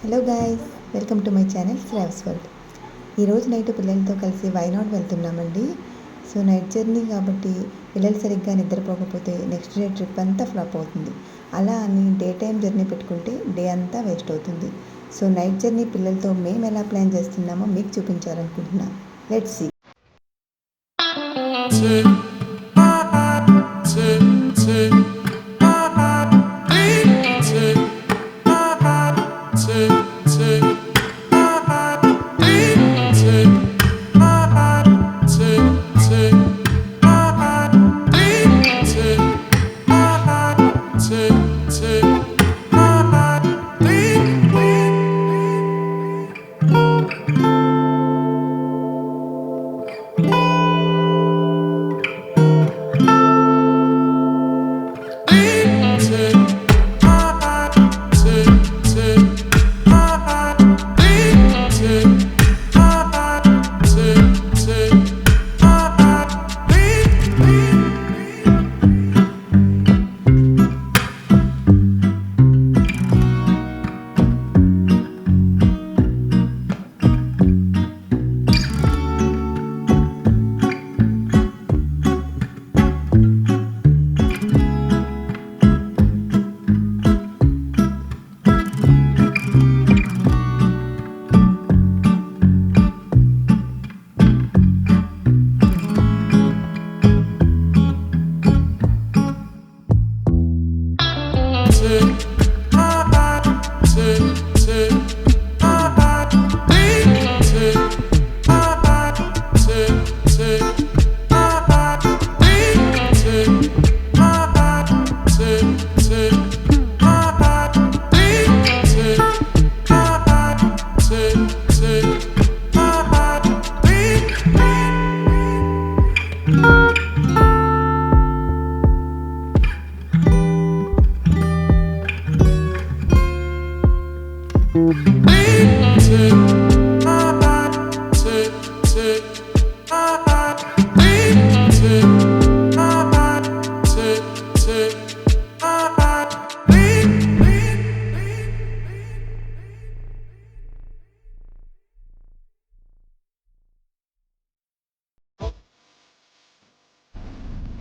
Hello guys, welcome to my channel Shravs world. ఈరోజు night పిల్లలతో కలిసి వైనాడ్ వెళ్తున్నామండి. సో నైట్ జర్నీ కాబట్టి పిల్లలు సరిగ్గా నిద్రపోకపోతే నెక్స్ట్ డే ట్రిప్ అంతా ఫ్లాప్ అవుతుంది. అలా అని డే టైం జర్నీ పెట్టుకుంటే డే అంతా వేస్ట్ అవుతుంది. సో నైట్ జర్నీ పిల్లలతో మేము ఎలా ప్లాన్ చేస్తున్నామో మీకు చూపించాలనుకుంటున్నా. Let's see.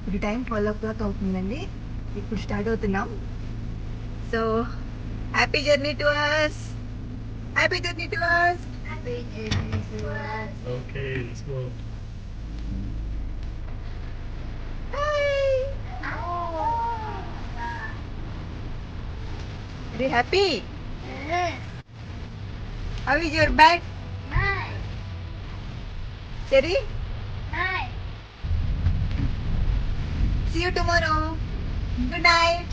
ఇప్పుడు టైం 12 అవుతుందండి. ఇప్పుడు స్టార్ట్ అవుతున్నాం. So happy journey to us. Happy journey to us. Okay, let's go. Are you happy? How is your bag? Sherry? See you tomorrow. Good night.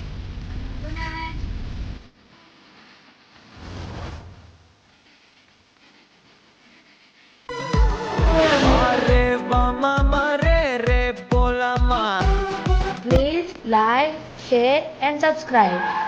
Please like, share and subscribe.